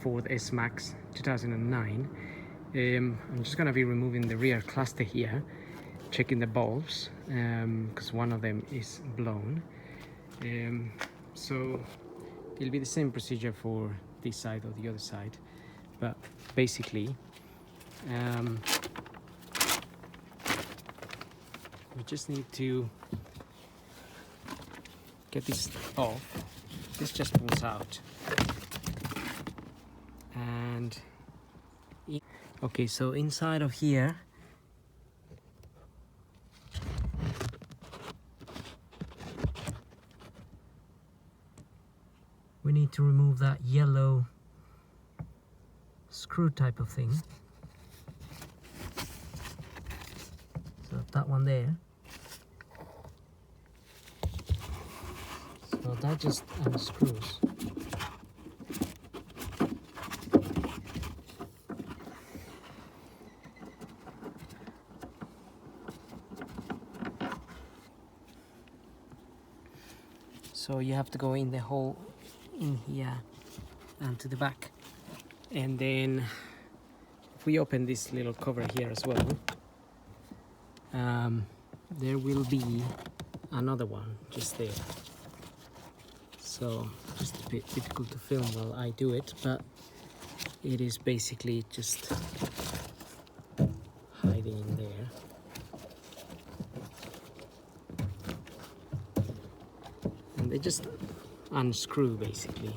Ford S Max 2009. I'm just gonna be removing the rear cluster here, checking the bulbs because one of them is blown. So it'll be the same procedure for this side or the other side, but basically we just need to get this off. This just pulls out, and okay, so inside of here we need to remove that yellow screw type of thing. So that one there. So that just unscrews. So you have to go in the hole in here and to the back, and then if we open this little cover here as well, there will be another one just there. So just a bit difficult to film while I do it, but it is basically just hiding in there. And they just unscrew basically.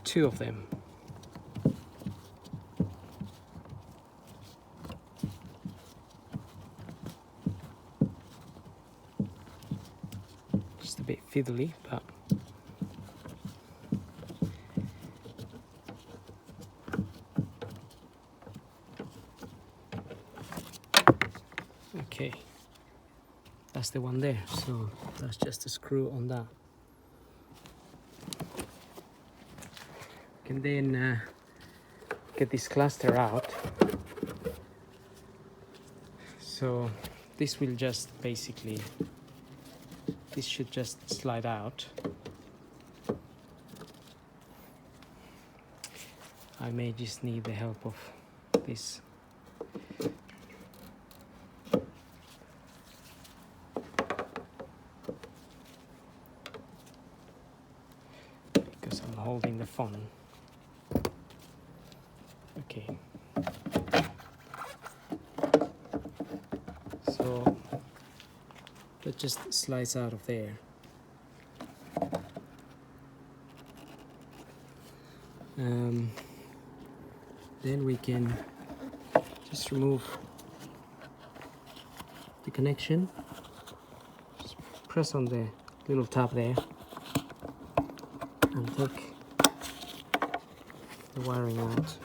Two of them. Just a bit fiddly, but okay, that's the one there. So that's just a screw on that. And then get this cluster out. So this will just basically, this should just slide out. I may just need the help of this. Because I'm holding the phone. Okay, so that just slides out of there. Then we can just remove the connection. Just press on the little tab there and take the wiring out.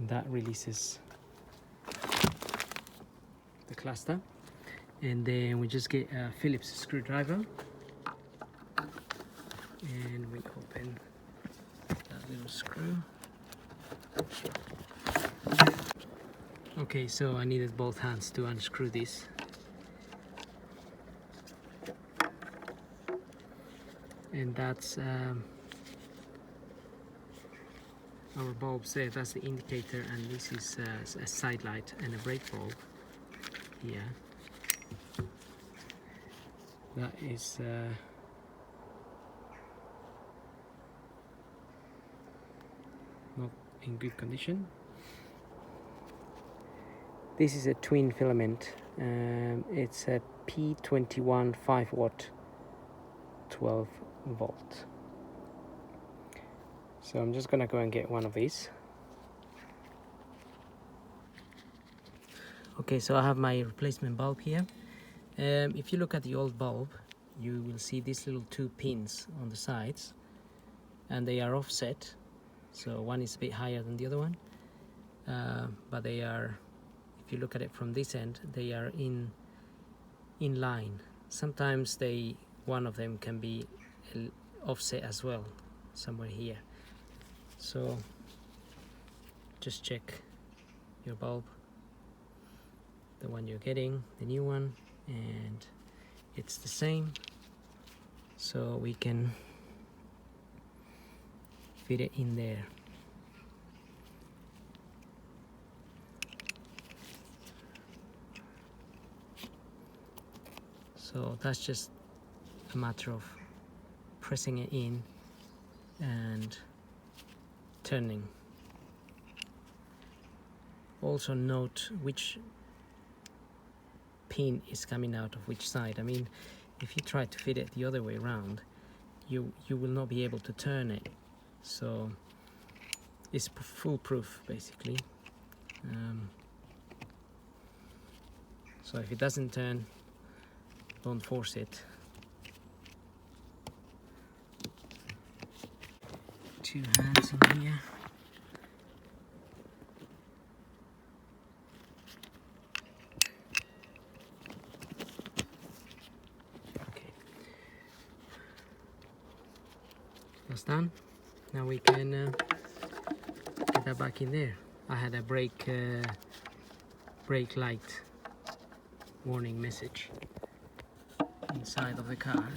That releases the cluster, and then we just get a Phillips screwdriver and we open that little screw. Okay, so I needed both hands to unscrew this. And that's our bulbs there. That's the indicator, and this is a side light and a brake bulb here. That is not in good condition. This is a twin filament. It's a P21 5 watt 12 volt. So I'm just gonna go and get one of these. Okay, so I have my replacement bulb here. If you look at the old bulb, you will see these little two pins on the sides, and they are offset. So one is a bit higher than the other one, but they are, if you look at it from this end, they are in line. Sometimes one of them can be offset as well, somewhere here. So just check your bulb, the one you're getting, the new one, and it's the same, so we can fit it in there. So that's just a matter of pressing it in and turning. Also note which pin is coming out of which side. I mean, if you try to fit it the other way around, you will not be able to turn it. So it's foolproof basically. So if it doesn't turn, don't force it. Two hands on here. Okay, that's done. Now we can get that back in there. I had a brake light warning message inside of the car.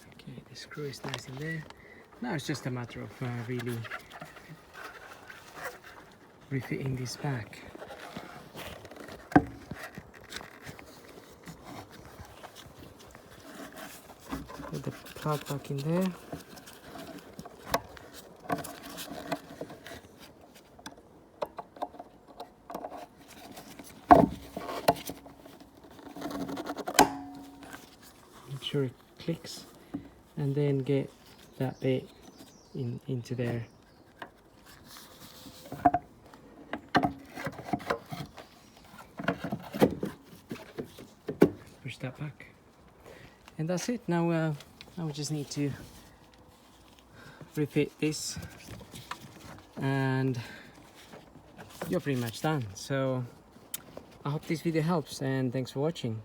Okay, the screw is nice in there. Now it's just a matter of really refitting this back. Put the plug back in there. Make sure it clicks, and then get that bit into there. Push that back. And that's it. Now we just need to refit this and you're pretty much done. So I hope this video helps, and thanks for watching.